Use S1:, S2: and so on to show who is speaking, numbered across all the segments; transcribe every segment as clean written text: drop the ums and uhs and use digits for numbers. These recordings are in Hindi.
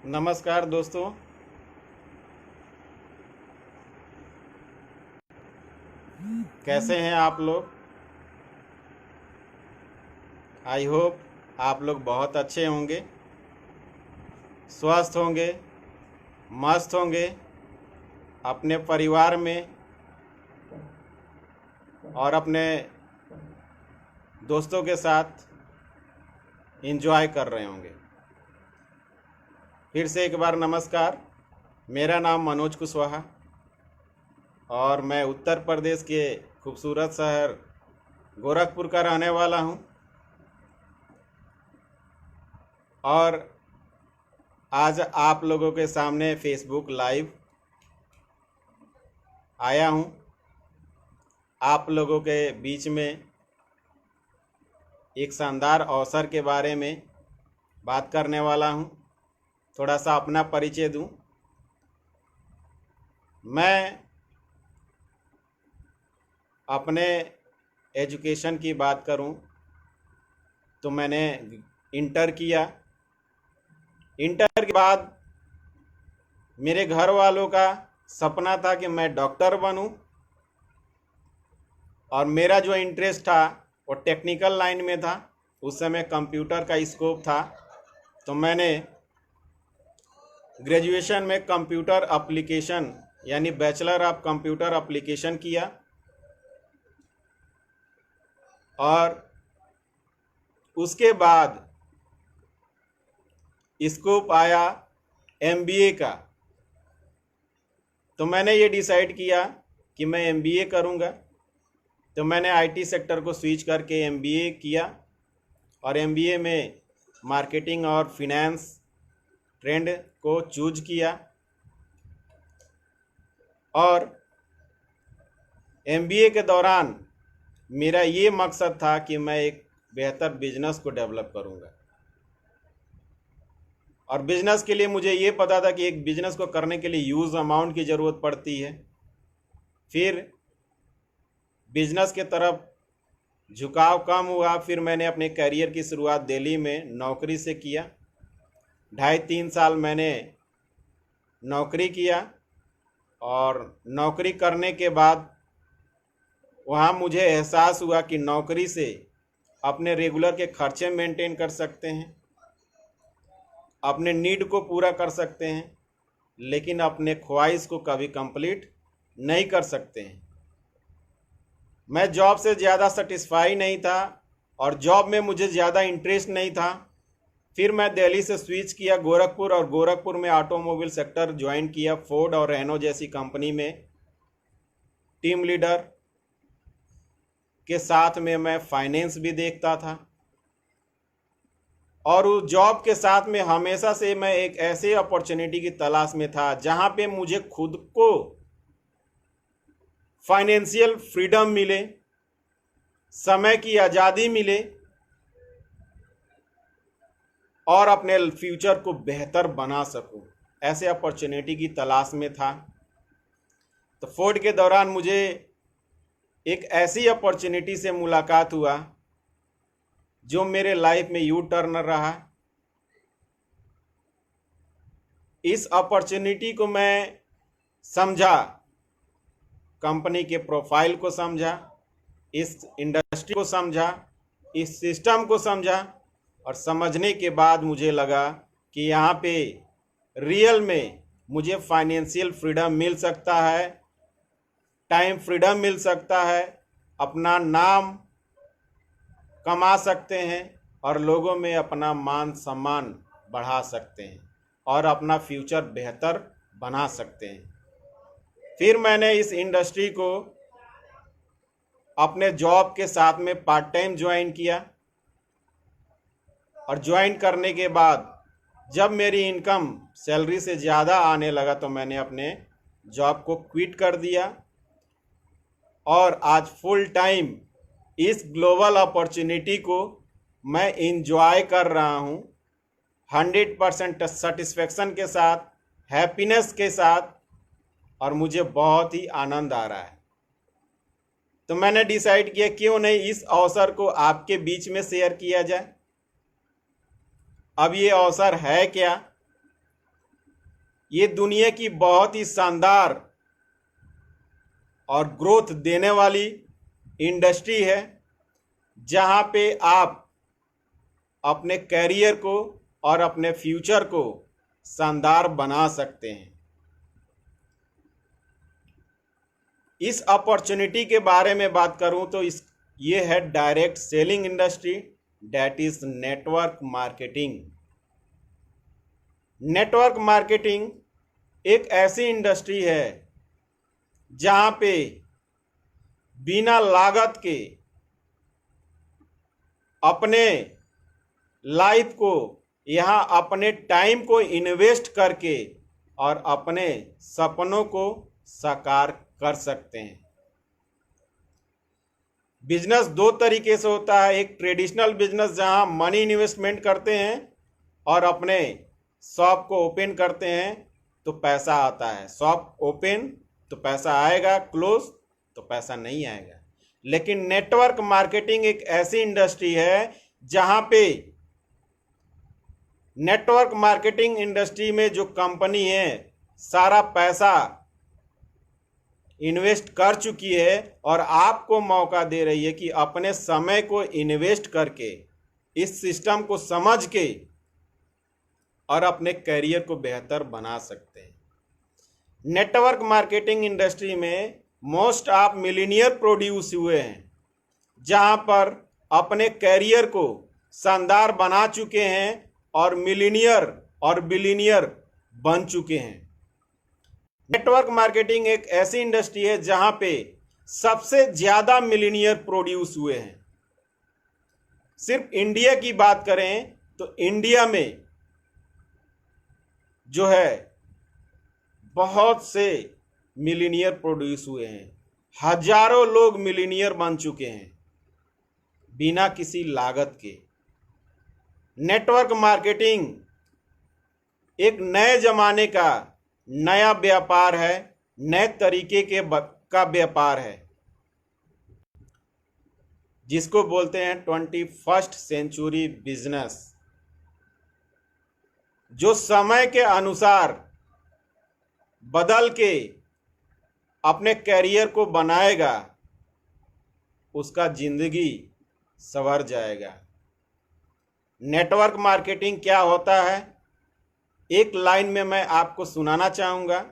S1: नमस्कार दोस्तों। कैसे हैं आप लोग? आई होप आप लोग बहुत अच्छे होंगे, स्वस्थ होंगे, मस्त होंगे, अपने परिवार में और अपने दोस्तों के साथ एंजॉय कर रहे होंगे। फिर से एक बार नमस्कार। मेरा नाम मनोज कुशवाहा और मैं उत्तर प्रदेश के खूबसूरत शहर गोरखपुर का रहने वाला हूं। और आज आप लोगों के सामने फेसबुक लाइव आया हूं। आप लोगों के बीच में एक शानदार अवसर के बारे में बात करने वाला हूं। थोड़ा सा अपना परिचय दूं। मैं अपने एजुकेशन की बात करूं तो मैंने इंटर किया। इंटर के बाद मेरे घर वालों का सपना था कि मैं डॉक्टर बनूं और मेरा जो इंटरेस्ट था वो टेक्निकल लाइन में था। उस समय कंप्यूटर का स्कोप था, तो मैंने ग्रेजुएशन में कंप्यूटर एप्लीकेशन यानी बैचलर ऑफ कंप्यूटर एप्लीकेशन किया और उसके बाद स्कोप आया एमबीए का। तो मैंने ये डिसाइड किया कि मैं एमबीए करूँगा। तो मैंने आईटी सेक्टर को स्विच करके एमबीए किया और एमबीए में मार्केटिंग और फिनेंस ट्रेंड को चूज किया और एमबीए के दौरान मेरा ये मकसद था कि मैं एक बेहतर बिजनेस को डेवलप करूँगा। और बिजनेस के लिए मुझे ये पता था कि एक बिजनेस को करने के लिए ह्यूज अमाउंट की ज़रूरत पड़ती है। फिर बिजनेस के तरफ झुकाव कम हुआ। फिर मैंने अपने करियर की शुरुआत दिल्ली में नौकरी से किया। 2.5-3 साल मैंने नौकरी किया और नौकरी करने के बाद वहाँ मुझे एहसास हुआ कि नौकरी से अपने रेगुलर के खर्चे मेंटेन कर सकते हैं, अपने नीड को पूरा कर सकते हैं, लेकिन अपने ख्वाहिश को कभी कंप्लीट नहीं कर सकते हैं। मैं जॉब से ज़्यादा सेटिस्फाई नहीं था और जॉब में मुझे ज़्यादा इंटरेस्ट नहीं था। फिर मैं दिल्ली से स्विच किया गोरखपुर और गोरखपुर में ऑटोमोबाइल सेक्टर ज्वाइन किया। फोर्ड और रेनो जैसी कंपनी में टीम लीडर के साथ में मैं फाइनेंस भी देखता था। और उस जॉब के साथ में हमेशा से मैं एक ऐसे अपॉर्चुनिटी की तलाश में था जहां पे मुझे खुद को फाइनेंशियल फ्रीडम मिले, समय की आज़ादी मिले और अपने फ्यूचर को बेहतर बना सकूं। ऐसे अपॉर्चुनिटी की तलाश में था। तो फोर्ड के दौरान मुझे एक ऐसी अपॉर्चुनिटी से मुलाकात हुआ जो मेरे लाइफ में यू टर्न रहा। इस अपॉर्चुनिटी को मैं समझा, कंपनी के प्रोफाइल को समझा, इस इंडस्ट्री को समझा, इस सिस्टम को समझा और समझने के बाद मुझे लगा कि यहाँ पे रियल में मुझे फाइनेंशियल फ्रीडम मिल सकता है, टाइम फ्रीडम मिल सकता है, अपना नाम कमा सकते हैं और लोगों में अपना मान सम्मान बढ़ा सकते हैं और अपना फ्यूचर बेहतर बना सकते हैं। फिर मैंने इस इंडस्ट्री को अपने जॉब के साथ में पार्ट टाइम ज्वाइन किया और ज्वाइन करने के बाद जब मेरी इनकम सैलरी से ज़्यादा आने लगा तो मैंने अपने जॉब को क्विट कर दिया और आज फुल टाइम इस ग्लोबल अपॉर्चुनिटी को मैं इंजॉय कर रहा हूँ 100% सेटिस्फेक्शन के साथ, हैप्पीनेस के साथ, और मुझे बहुत ही आनंद आ रहा है। तो मैंने डिसाइड किया क्यों नहीं इस अवसर को आपके बीच में शेयर किया जाए। अब ये अवसर है क्या? ये दुनिया की बहुत ही शानदार और ग्रोथ देने वाली इंडस्ट्री है, जहाँ पे आप अपने कैरियर को और अपने फ्यूचर को शानदार बना सकते हैं। इस अपॉर्चुनिटी के बारे में बात करूं तो ये है direct selling industry, that is network marketing. Network marketing एक ऐसी इंडस्ट्री है जहां पे बिना लागत के अपने लाइफ को, यहाँ अपने टाइम को इन्वेस्ट करके और अपने सपनों को साकार कर सकते हैं। बिजनेस दो तरीके से होता है, एक ट्रेडिशनल बिजनेस जहां मनी इन्वेस्टमेंट करते हैं और अपने शॉप को ओपन करते हैं तो पैसा आता है, शॉप ओपन तो पैसा आएगा, क्लोज तो पैसा नहीं आएगा। लेकिन नेटवर्क मार्केटिंग एक ऐसी इंडस्ट्री है जहां पे नेटवर्क मार्केटिंग इंडस्ट्री में जो कंपनी है सारा पैसा इन्वेस्ट कर चुकी है और आपको मौका दे रही है कि अपने समय को इन्वेस्ट करके इस सिस्टम को समझ के और अपने करियर को बेहतर बना सकते हैं। नेटवर्क मार्केटिंग इंडस्ट्री में मोस्ट ऑफ मिलीनियर प्रोड्यूस हुए हैं, जहां पर अपने करियर को शानदार बना चुके हैं और मिलीनियर और बिलीनियर बन चुके हैं। नेटवर्क मार्केटिंग एक ऐसी इंडस्ट्री है जहां पे सबसे ज्यादा मिलीनियर प्रोड्यूस हुए हैं। सिर्फ इंडिया की बात करें तो इंडिया में जो है बहुत से मिलीनियर प्रोड्यूस हुए हैं, हजारों लोग मिलीनियर बन चुके हैं बिना किसी लागत के। नेटवर्क मार्केटिंग एक नए जमाने का नया व्यापार है, नए तरीके का व्यापार है, जिसको बोलते हैं 21st सेंचुरी बिजनेस, जो समय के अनुसार बदल के अपने कैरियर को बनाएगा, उसका जिंदगी संवर जाएगा। नेटवर्क मार्केटिंग क्या होता है, एक लाइन में मैं आपको सुनाना चाहूँगा।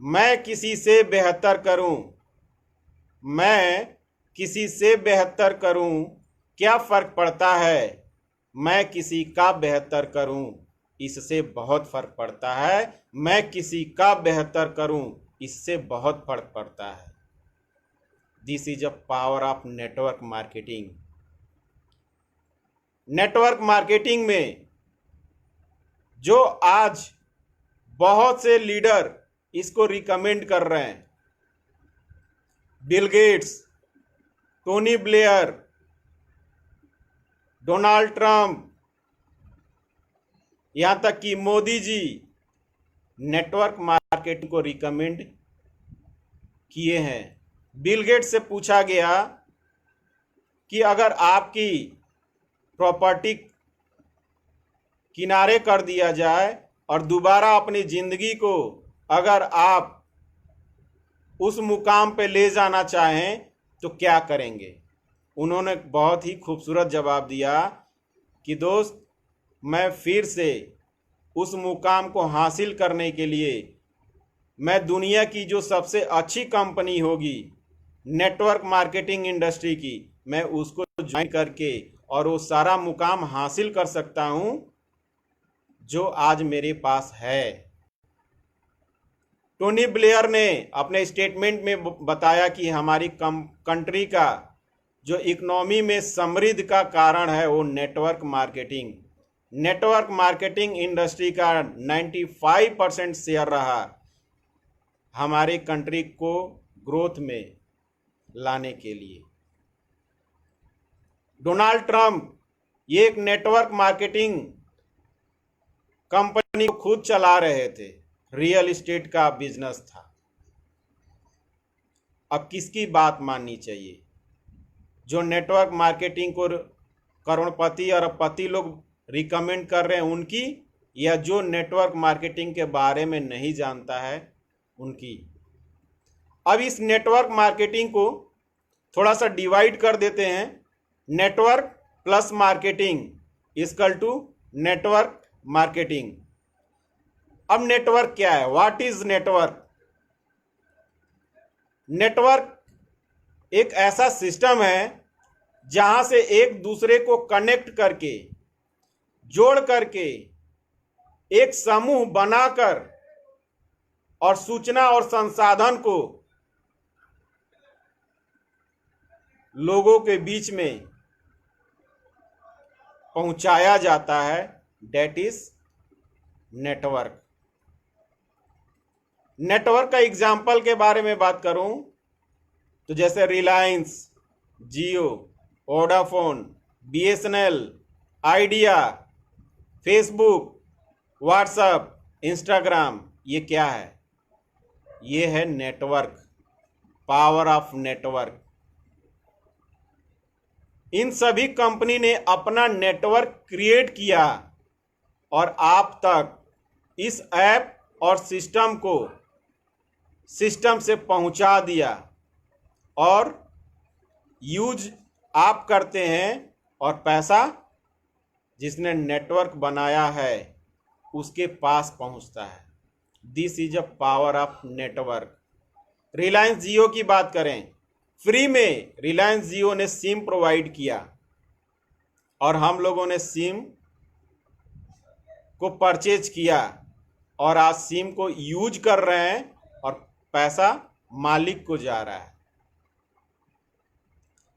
S1: मैं किसी से बेहतर करूँ, मैं किसी से बेहतर करूँ, क्या फ़र्क पड़ता है, मैं किसी का बेहतर करूँ, इससे बहुत फ़र्क पड़ता है, मैं किसी का बेहतर करूँ, इससे बहुत फ़र्क पड़ता है। This is a power of network marketing. Network marketing में जो आज बहुत से लीडर इसको रिकमेंड कर रहे हैं, Bill Gates, Tony Blair, Donald Trump, यहाँ तक कि मोदी जी नेटवर्क मार्केटिंग को रिकमेंड किए हैं। बिल गेट्स से पूछा गया कि अगर आपकी प्रॉपर्टी किनारे कर दिया जाए और दोबारा अपनी ज़िंदगी को अगर आप उस मुकाम पे ले जाना चाहें तो क्या करेंगे। उन्होंने बहुत ही खूबसूरत जवाब दिया कि दोस्त, मैं फिर से उस मुकाम को हासिल करने के लिए मैं दुनिया की जो सबसे अच्छी कंपनी होगी नेटवर्क मार्केटिंग इंडस्ट्री की, मैं उसको ज्वाइन करके और वो सारा मुकाम हासिल कर सकता हूँ जो आज मेरे पास है। टोनी ब्लेयर ने अपने स्टेटमेंट में बताया कि हमारी कंट्री का जो इकोनॉमी में समृद्धि का कारण है वो नेटवर्क मार्केटिंग इंडस्ट्री का 95% शेयर रहा हमारी कंट्री को ग्रोथ में लाने के लिए। डोनाल्ड ट्रंप ये एक नेटवर्क मार्केटिंग कंपनी को खुद चला रहे थे, रियल एस्टेट का बिजनेस था। अब किसकी बात माननी चाहिए? जो नेटवर्क मार्केटिंग को करोड़पति और अरबपति लोग रिकमेंड कर रहे हैं उनकी, या जो नेटवर्क मार्केटिंग के बारे में नहीं जानता है उनकी। अब इस नेटवर्क मार्केटिंग को थोड़ा सा डिवाइड कर देते हैं। Network plus marketing equal to network marketing. अब नेटवर्क क्या है? What is network? नेटवर्क एक ऐसा सिस्टम है जहां से एक दूसरे को कनेक्ट करके, जोड़ करके एक समूह बनाकर और सूचना और संसाधन को लोगों के बीच में पहुंचाया जाता है। That is network. नेटवर्क का एग्जाम्पल के बारे में बात करूं तो जैसे Reliance, Jio, Vodafone, BSNL, Idea, Facebook, WhatsApp, Instagram, ये क्या है? ये है नेटवर्क, पावर ऑफ नेटवर्क। इन सभी कंपनी ने अपना नेटवर्क क्रिएट किया और आप तक इस ऐप और सिस्टम को सिस्टम से पहुंचा दिया और यूज आप करते हैं और पैसा जिसने नेटवर्क बनाया है उसके पास पहुंचता है। This is a power of network. Reliance Jio की बात करें, फ्री में रिलायंस जियो ने सिम प्रोवाइड किया और हम लोगों ने सिम को परचेज किया और आज सिम को यूज कर रहे हैं और पैसा मालिक को जा रहा है।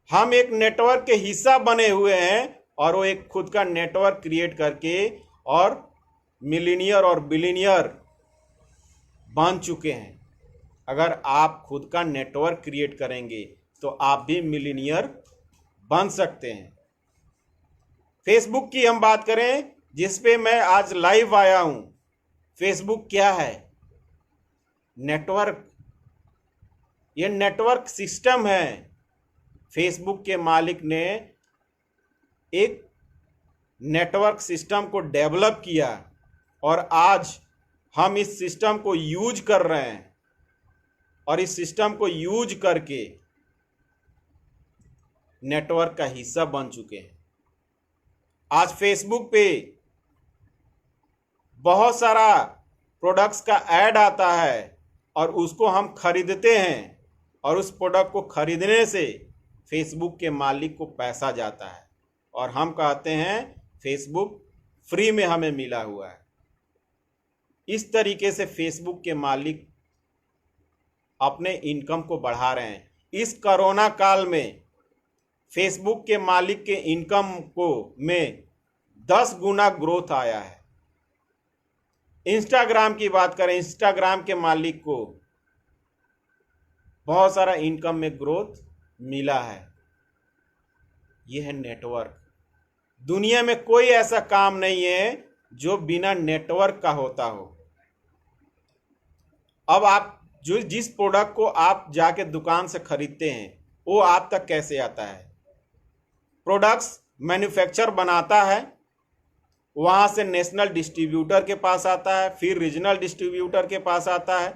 S1: हम एक नेटवर्क के हिस्सा बने हुए हैं और वो एक खुद का नेटवर्क क्रिएट करके और मिलीनियर और बिलीनियर बन चुके हैं। अगर आप खुद का नेटवर्क क्रिएट करेंगे तो आप भी मिलीनियर बन सकते हैं। फेसबुक की हम बात करें जिस पे मैं आज लाइव आया हूं। फेसबुक क्या है? नेटवर्क। ये नेटवर्क सिस्टम है। फेसबुक के मालिक ने एक नेटवर्क सिस्टम को डेवलप किया और आज हम इस सिस्टम को यूज कर रहे हैं और इस सिस्टम को यूज करके नेटवर्क का हिस्सा बन चुके हैं। आज फेसबुक पे बहुत सारा प्रोडक्ट्स का ऐड आता है और उसको हम खरीदते हैं और उस प्रोडक्ट को खरीदने से फेसबुक के मालिक को पैसा जाता है और हम कहते हैं फेसबुक फ्री में हमें मिला हुआ है। इस तरीके से फेसबुक के मालिक अपने इनकम को बढ़ा रहे हैं। इस कोरोना काल में फेसबुक के मालिक के इनकम को में 10 गुना ग्रोथ आया है। इंस्टाग्राम की बात करें, इंस्टाग्राम के मालिक को बहुत सारा इनकम में ग्रोथ मिला है। यह है नेटवर्क। दुनिया में कोई ऐसा काम नहीं है जो बिना नेटवर्क का होता हो। अब आप जिस प्रोडक्ट को आप जाके दुकान से खरीदते हैं वो आप तक कैसे आता है? प्रोडक्ट्स मैन्युफैक्चर बनाता है, वहाँ से नेशनल डिस्ट्रीब्यूटर के पास आता है, फिर रीजनल डिस्ट्रीब्यूटर के पास आता है,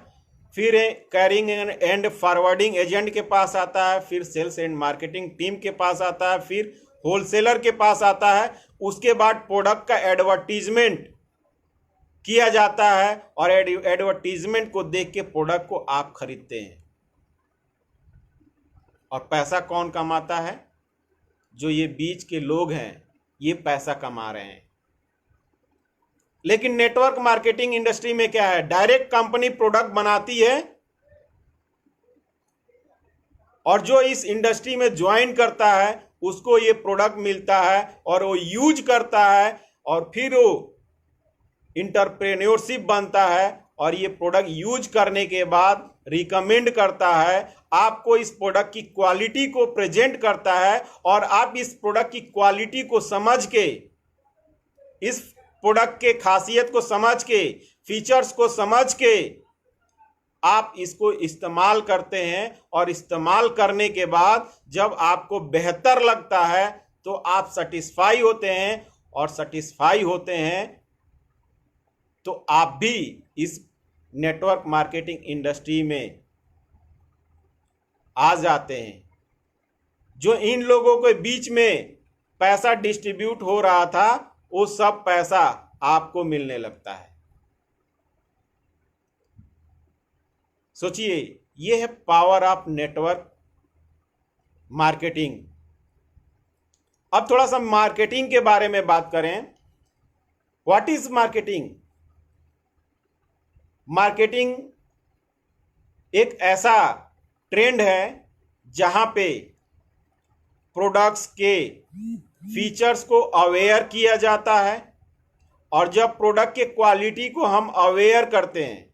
S1: फिर कैरिंग एंड फॉरवर्डिंग एजेंट के पास आता है, फिर सेल्स एंड मार्केटिंग टीम के पास आता है, फिर होलसेलर के पास आता है। उसके बाद प्रोडक्ट का एडवर्टीजमेंट किया जाता है और एडवर्टीजमेंट को देख के प्रोडक्ट को आप खरीदते हैं। और पैसा कौन कमाता है? जो ये बीच के लोग हैं, ये पैसा कमा रहे हैं। लेकिन नेटवर्क मार्केटिंग इंडस्ट्री में क्या है? डायरेक्ट कंपनी प्रोडक्ट बनाती है और जो इस इंडस्ट्री में ज्वाइन करता है उसको ये प्रोडक्ट मिलता है और वो यूज करता है और फिर वो इंटरप्रेन्योरशिप बनता है और ये प्रोडक्ट यूज करने के बाद रिकमेंड करता है, आपको इस प्रोडक्ट की क्वालिटी को प्रेजेंट करता है और आप इस प्रोडक्ट की क्वालिटी को समझ के, इस प्रोडक्ट के खासियत को समझ के, फीचर्स को समझ के आप इसको इस्तेमाल करते हैं और इस्तेमाल करने के बाद जब आपको बेहतर लगता है तो आप सेटिस्फाई होते हैं और सेटिस्फाई होते हैं तो आप भी इस नेटवर्क मार्केटिंग इंडस्ट्री में आ जाते हैं। जो इन लोगों के बीच में पैसा डिस्ट्रीब्यूट हो रहा था, वो सब पैसा आपको मिलने लगता है। सोचिए, ये है पावर ऑफ नेटवर्क मार्केटिंग। अब थोड़ा सा मार्केटिंग के बारे में बात करें। What is marketing? मार्केटिंग एक ऐसा ट्रेंड है जहां पे प्रोडक्ट्स के फीचर्स को अवेयर किया जाता है, और जब प्रोडक्ट के क्वालिटी को हम अवेयर करते हैं,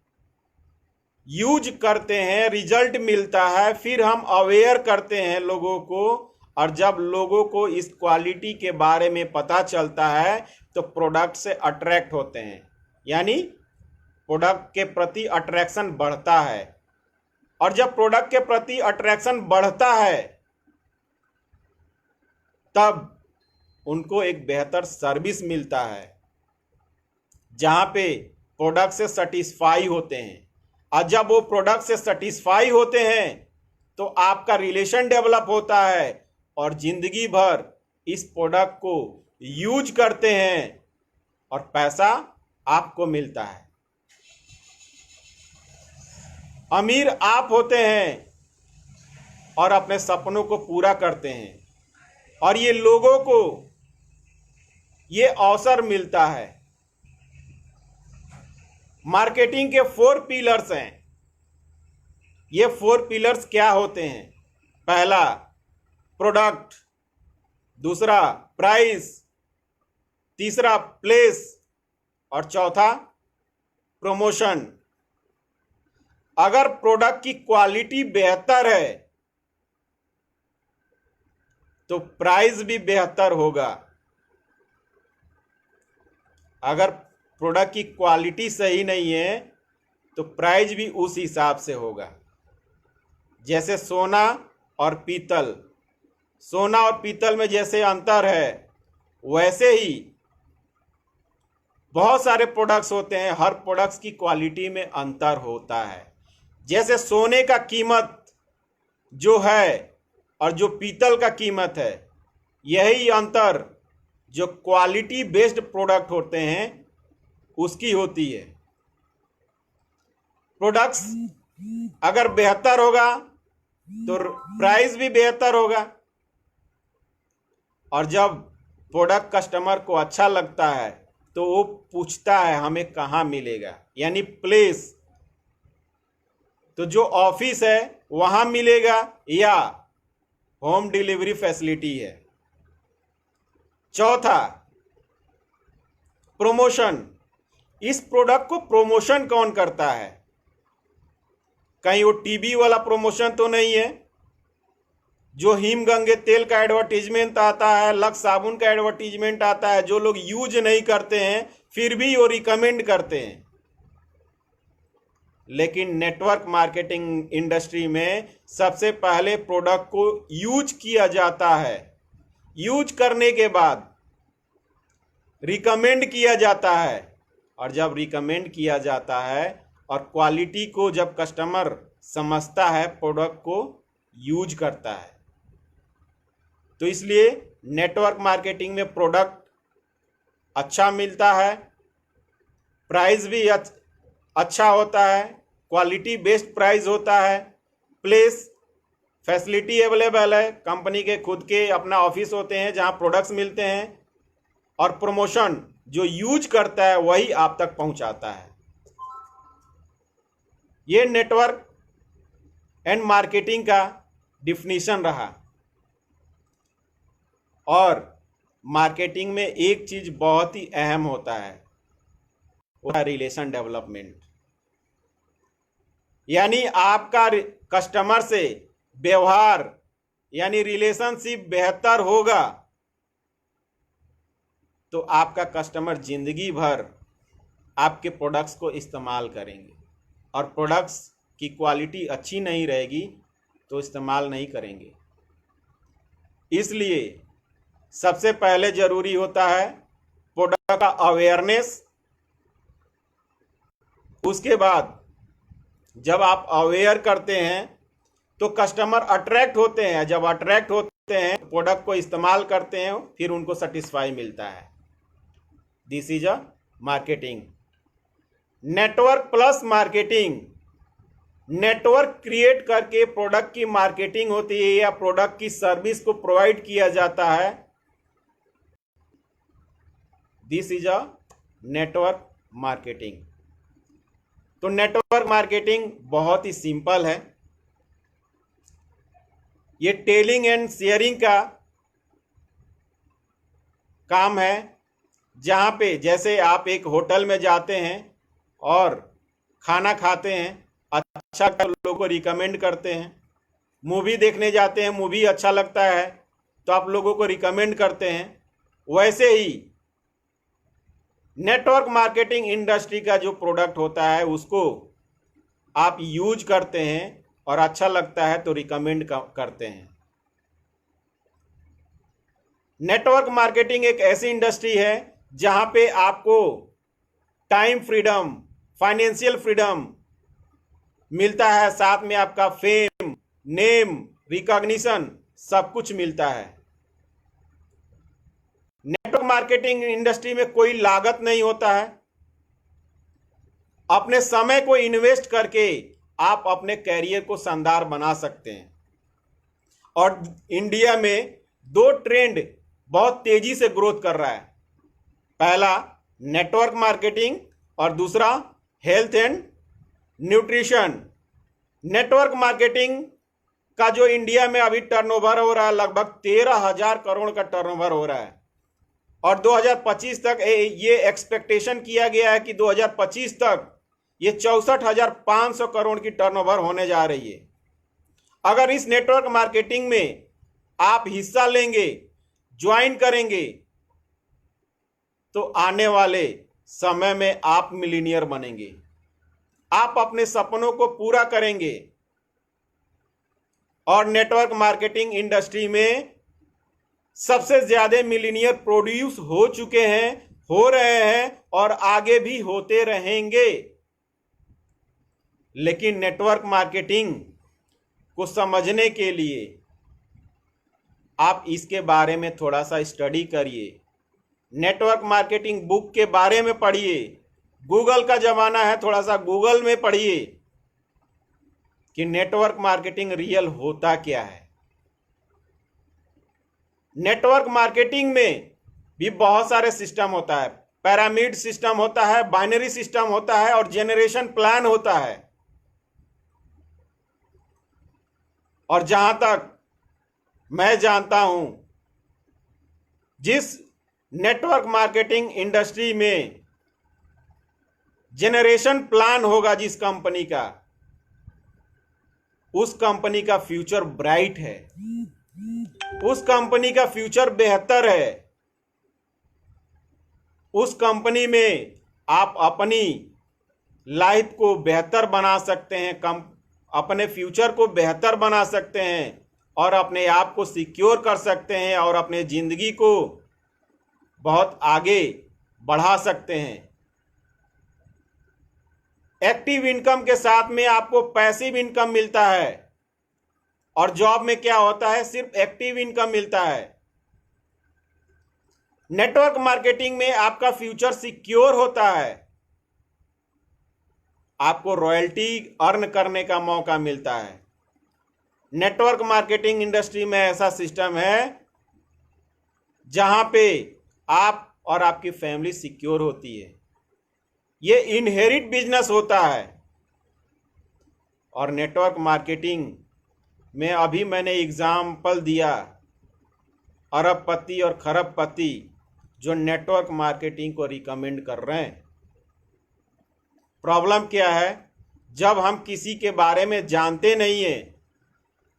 S1: यूज करते हैं, रिजल्ट मिलता है, फिर हम अवेयर करते हैं लोगों को, और जब लोगों को इस क्वालिटी के बारे में पता चलता है तो प्रोडक्ट से अट्रैक्ट होते हैं, यानी प्रोडक्ट के प्रति अट्रैक्शन बढ़ता है। और जब प्रोडक्ट के प्रति अट्रैक्शन बढ़ता है तब उनको एक बेहतर सर्विस मिलता है, जहां पे प्रोडक्ट से सेटिस्फाई होते हैं। और जब वो प्रोडक्ट से सेटिस्फाई होते हैं तो आपका रिलेशन डेवलप होता है, और जिंदगी भर इस प्रोडक्ट को यूज करते हैं और पैसा आपको मिलता है। अमीर आप होते हैं और अपने सपनों को पूरा करते हैं, और ये लोगों को ये अवसर मिलता है। मार्केटिंग के 4 पिलर्स हैं। ये 4 पिलर्स क्या होते हैं? पहला प्रोडक्ट, दूसरा प्राइस, तीसरा प्लेस, और चौथा प्रमोशन। अगर प्रोडक्ट की क्वालिटी बेहतर है तो प्राइस भी बेहतर होगा। अगर प्रोडक्ट की क्वालिटी सही नहीं है तो प्राइस भी उस हिसाब से होगा। जैसे सोना और पीतल, सोना और पीतल में जैसे अंतर है, वैसे ही बहुत सारे प्रोडक्ट्स होते हैं, हर प्रोडक्ट्स की क्वालिटी में अंतर होता है। जैसे सोने का कीमत जो है और जो पीतल का कीमत है, यही अंतर जो क्वालिटी बेस्ड प्रोडक्ट होते हैं उसकी होती है। प्रोडक्ट्स अगर बेहतर होगा तो प्राइस भी बेहतर होगा, और जब प्रोडक्ट कस्टमर को अच्छा लगता है तो वो पूछता है हमें कहाँ मिलेगा, यानी प्लेस। तो जो ऑफिस है वहां मिलेगा या होम डिलीवरी फैसिलिटी है। चौथा प्रमोशन। इस प्रोडक्ट को प्रमोशन कौन करता है? कहीं वो टीबी वाला प्रमोशन तो नहीं है, जो हिमगंगे तेल का एडवर्टीजमेंट आता है, लक्स साबुन का एडवर्टीजमेंट आता है, जो लोग यूज नहीं करते हैं फिर भी वो रिकमेंड करते हैं। लेकिन नेटवर्क मार्केटिंग इंडस्ट्री में सबसे पहले प्रोडक्ट को यूज किया जाता है, यूज करने के बाद रिकमेंड किया जाता है, और जब रिकमेंड किया जाता है और क्वालिटी को जब कस्टमर समझता है, प्रोडक्ट को यूज करता है। तो इसलिए नेटवर्क मार्केटिंग में प्रोडक्ट अच्छा मिलता है, प्राइस भी अच्छा होता है, क्वालिटी बेस्ड प्राइस होता है, प्लेस फैसिलिटी अवेलेबल है, कंपनी के खुद के अपना ऑफिस होते हैं जहां प्रोडक्ट्स मिलते हैं, और प्रमोशन जो यूज करता है वही आप तक पहुंचाता है। ये नेटवर्क एंड मार्केटिंग का डिफिनीशन रहा। और मार्केटिंग में एक चीज बहुत ही अहम होता है, वो है रिलेशन डेवलपमेंट। यानी आपका कस्टमर से व्यवहार यानी रिलेशनशिप बेहतर होगा तो आपका कस्टमर जिंदगी भर आपके प्रोडक्ट्स को इस्तेमाल करेंगे, और प्रोडक्ट्स की क्वालिटी अच्छी नहीं रहेगी तो इस्तेमाल नहीं करेंगे। इसलिए सबसे पहले ज़रूरी होता है प्रोडक्ट का अवेयरनेस, उसके बाद जब आप अवेयर करते हैं तो कस्टमर अट्रैक्ट होते हैं, जब अट्रैक्ट होते हैं प्रोडक्ट को इस्तेमाल करते हैं, फिर उनको सेटिस्फाई मिलता है। This is a marketing. Network plus marketing, network create करके प्रोडक्ट की मार्केटिंग होती है या प्रोडक्ट की सर्विस को प्रोवाइड किया जाता है। This is a network marketing. तो नेटवर्क मार्केटिंग बहुत ही सिंपल है। ये टेलिंग एंड शेयरिंग का काम है, जहां पे जैसे आप एक होटल में जाते हैं और खाना खाते हैं, अच्छा लोगों को रिकमेंड करते हैं। मूवी देखने जाते हैं, मूवी अच्छा लगता है तो आप लोगों को रिकमेंड करते हैं। वैसे ही नेटवर्क मार्केटिंग इंडस्ट्री का जो प्रोडक्ट होता है उसको आप यूज करते हैं और अच्छा लगता है तो रिकमेंड करते हैं। नेटवर्क मार्केटिंग एक ऐसी इंडस्ट्री है जहां पे आपको टाइम फ्रीडम, फाइनेंशियल फ्रीडम मिलता है, साथ में आपका फेम, नेम, रिकॉग्निशन सब कुछ मिलता है। नेटवर्क मार्केटिंग इंडस्ट्री में कोई लागत नहीं होता है। अपने समय को इन्वेस्ट करके आप अपने कैरियर को शानदार बना सकते हैं। और इंडिया में दो ट्रेंड बहुत तेजी से ग्रोथ कर रहा है। पहला नेटवर्क मार्केटिंग और दूसरा health and nutrition. Network marketing का जो इंडिया में अभी टर्नओवर हो रहा है, लगभग 13,000 करोड़ का टर्नओवर हो रहा है। और 2025 तक ये एक्सपेक्टेशन किया गया है कि 2025 तक ये 64,500 करोड़ की टर्नओवर होने जा रही है। अगर इस नेटवर्क मार्केटिंग में आप हिस्सा लेंगे, ज्वाइन करेंगे, तो आने वाले समय में आप मिलीनियर बनेंगे, आप अपने सपनों को पूरा करेंगे। और नेटवर्क मार्केटिंग इंडस्ट्री में सबसे ज्यादा मिलीनियर प्रोड्यूस हो चुके हैं, हो रहे हैं और आगे भी होते रहेंगे। लेकिन नेटवर्क मार्केटिंग को समझने के लिए आप इसके बारे में थोड़ा सा स्टडी करिए, नेटवर्क मार्केटिंग बुक के बारे में पढ़िए। गूगल का जमाना है, थोड़ा सा गूगल में पढ़िए कि नेटवर्क मार्केटिंग रियल होता क्या है। नेटवर्क मार्केटिंग में भी बहुत सारे सिस्टम होता है। पिरामिड सिस्टम होता है, बाइनरी सिस्टम होता है और जनरेशन प्लान होता है। और जहां तक मैं जानता हूं, जिस नेटवर्क मार्केटिंग इंडस्ट्री में जनरेशन प्लान होगा जिस कंपनी का, उस कंपनी का फ्यूचर ब्राइट है, उस कंपनी का फ्यूचर बेहतर है। उस कंपनी में आप अपनी लाइफ को बेहतर बना सकते हैं, अपने फ्यूचर को बेहतर बना सकते हैं और अपने आप को सिक्योर कर सकते हैं और अपने जिंदगी को बहुत आगे बढ़ा सकते हैं। एक्टिव इनकम के साथ में आपको पैसिव इनकम मिलता है। और जॉब में क्या होता है, सिर्फ एक्टिव इनकम मिलता है। नेटवर्क मार्केटिंग में आपका फ्यूचर सिक्योर होता है, आपको रॉयल्टी अर्न करने का मौका मिलता है। नेटवर्क मार्केटिंग इंडस्ट्री में ऐसा सिस्टम है जहां पे आप और आपकी फैमिली सिक्योर होती है। ये इनहेरिट बिजनेस होता है। और नेटवर्क मार्केटिंग में अभी मैंने एग्जाम्पल दिया, अरबपति और खरबपति जो नेटवर्क मार्केटिंग को रिकमेंड कर रहे हैं। प्रॉब्लम क्या है, जब हम किसी के बारे में जानते नहीं हैं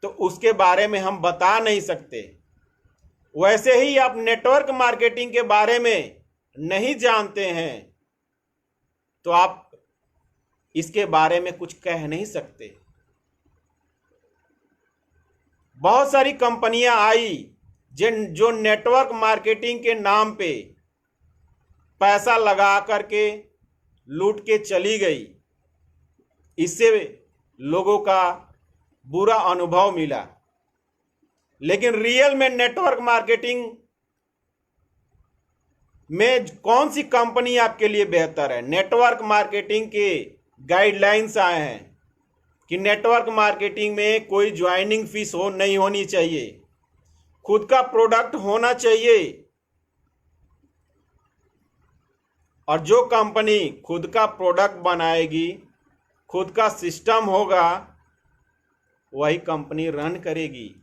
S1: तो उसके बारे में हम बता नहीं सकते। वैसे ही आप नेटवर्क मार्केटिंग के बारे में नहीं जानते हैं तो आप इसके बारे में कुछ कह नहीं सकते। बहुत सारी कंपनियां आई जो नेटवर्क मार्केटिंग के नाम पे पैसा लगा करके लूट के चली गई। इससे लोगों का बुरा अनुभव मिला। लेकिन रियल में नेटवर्क मार्केटिंग में कौन सी कंपनी आपके लिए बेहतर है? नेटवर्क मार्केटिंग के गाइडलाइंस आए हैं कि नेटवर्क मार्केटिंग में कोई ज्वाइनिंग फीस नहीं होनी चाहिए, खुद का प्रोडक्ट होना चाहिए, और जो कंपनी खुद का प्रोडक्ट बनाएगी, खुद का सिस्टम होगा, वही कंपनी रन करेगी।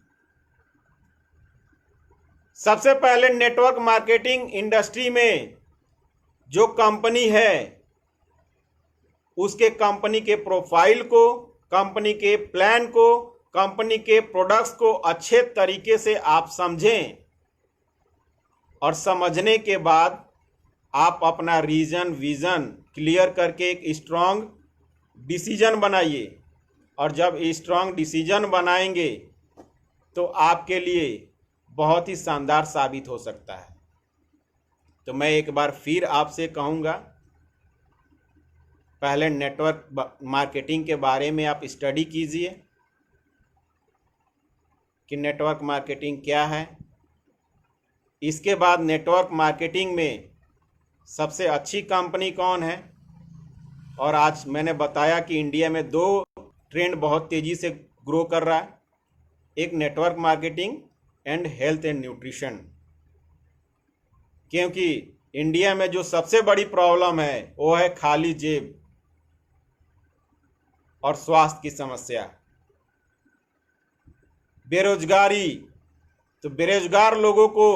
S1: सबसे पहले नेटवर्क मार्केटिंग इंडस्ट्री में जो कंपनी है उसके कंपनी के प्रोफाइल को, कंपनी के प्लान को, कंपनी के प्रोडक्ट्स को अच्छे तरीके से आप समझें, और समझने के बाद आप अपना रीजन विज़न क्लियर करके एक स्ट्रांग डिसीजन बनाइए। और जब स्ट्रांग डिसीजन बनाएंगे तो आपके लिए बहुत ही शानदार साबित हो सकता है। तो मैं एक बार फिर आपसे कहूँगा, पहले नेटवर्क मार्केटिंग के बारे में आप स्टडी कीजिए कि नेटवर्क मार्केटिंग क्या है। इसके बाद नेटवर्क मार्केटिंग में सबसे अच्छी कंपनी कौन है, और आज मैंने बताया कि इंडिया में 2 ट्रेंड बहुत तेज़ी से ग्रो कर रहा है, एक network marketing and health and nutrition. क्योंकि इंडिया में जो सबसे बड़ी प्रॉब्लम है वो है खाली जेब और स्वास्थ्य की समस्या, बेरोजगारी। तो बेरोजगार लोगों को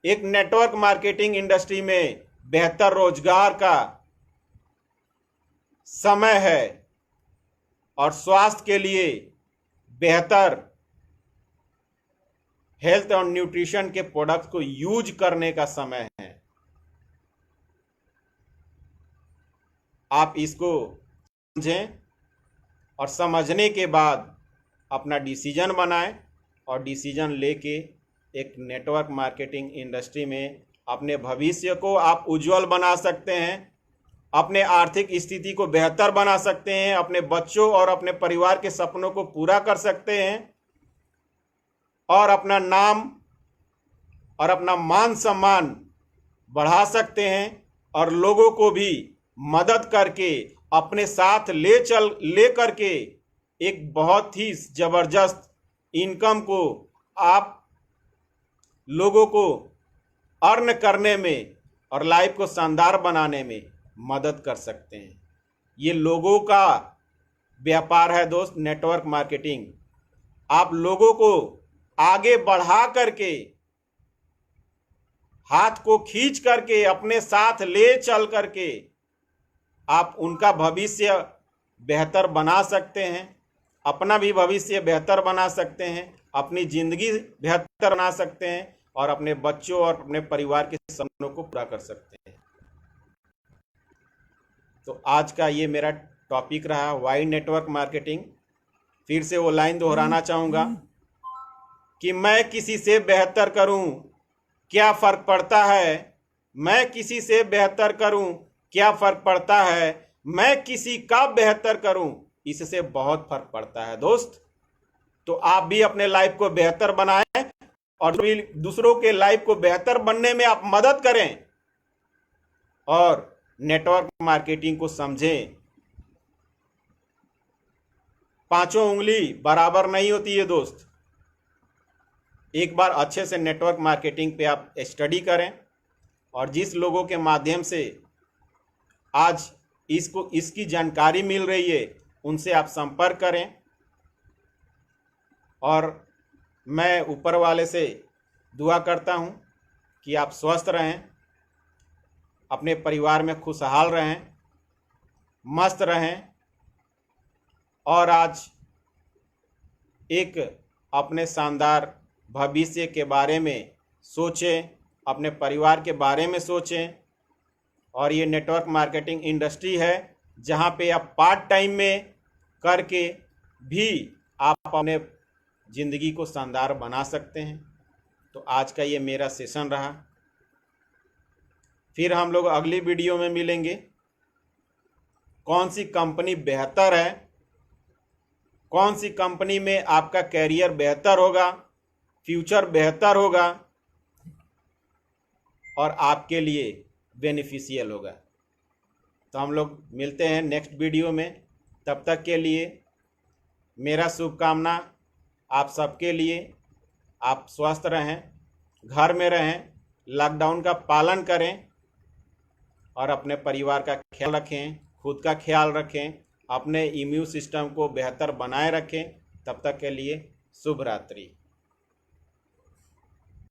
S1: एक नेटवर्क मार्केटिंग इंडस्ट्री में बेहतर रोजगार का समय है, और स्वास्थ्य के लिए बेहतर हेल्थ और न्यूट्रिशन के प्रोडक्ट को यूज करने का समय है। आप इसको समझें और समझने के बाद अपना डिसीजन बनाएं, और डिसीजन लेके एक नेटवर्क मार्केटिंग इंडस्ट्री में अपने भविष्य को आप उज्जवल बना सकते हैं, अपने आर्थिक स्थिति को बेहतर बना सकते हैं, अपने बच्चों और अपने परिवार के सपनों को पूरा कर सकते हैं, और अपना नाम और अपना मान सम्मान बढ़ा सकते हैं, और लोगों को भी मदद करके अपने साथ ले करके एक बहुत ही ज़बरदस्त इनकम को आप लोगों को अर्न करने में और लाइफ को शानदार बनाने में मदद कर सकते हैं। ये लोगों का व्यापार है दोस्त, नेटवर्क मार्केटिंग। आप लोगों को आगे बढ़ा करके, हाथ को खींच करके अपने साथ ले चल करके आप उनका भविष्य बेहतर बना सकते हैं, अपना भी भविष्य बेहतर बना सकते हैं, अपनी ज़िंदगी बेहतर बना सकते हैं, और अपने बच्चों और अपने परिवार के सपनों को पूरा कर सकते हैं। तो आज का ये मेरा टॉपिक रहा, वाई नेटवर्क मार्केटिंग। फिर से वो लाइन दोहराना चाहूँगा कि मैं किसी से बेहतर करूं, क्या फ़र्क पड़ता है? मैं किसी से बेहतर करूं, क्या फ़र्क पड़ता है? मैं किसी का बेहतर करूं, इससे बहुत फ़र्क पड़ता है दोस्त। तो आप भी अपने लाइफ को बेहतर बनाएं और दूसरों के लाइफ को बेहतर बनने में आप मदद करें, और नेटवर्क मार्केटिंग को समझें। 5 उंगली बराबर नहीं होती है दोस्त। एक बार अच्छे से नेटवर्क मार्केटिंग पे आप स्टडी करें, और जिस लोगों के माध्यम से आज इसकी जानकारी मिल रही है उनसे आप संपर्क करें। और मैं ऊपर वाले से दुआ करता हूं कि आप स्वस्थ रहें, अपने परिवार में खुशहाल रहें, मस्त रहें, और आज एक अपने शानदार भविष्य के बारे में सोचें, अपने परिवार के बारे में सोचें। और ये नेटवर्क मार्केटिंग इंडस्ट्री है जहाँ पे आप पार्ट टाइम में करके भी आप अपने ज़िंदगी को शानदार बना सकते हैं। तो आज का ये मेरा सेशन रहा। फिर हम लोग अगली वीडियो में मिलेंगे। कौन सी कंपनी बेहतर है, कौन सी कंपनी में आपका कैरियर बेहतर होगा, फ्यूचर बेहतर होगा और आपके लिए बेनिफिशियल होगा। तो हम लोग मिलते हैं नेक्स्ट वीडियो में। तब तक के लिए मेरा शुभकामना आप सबके लिए। आप स्वस्थ रहें, घर में रहें, लॉकडाउन का पालन करें और अपने परिवार का ख्याल रखें, खुद का ख्याल रखें, अपने इम्यून सिस्टम को बेहतर बनाए रखें। तब तक के लिए शुभ रात्रि।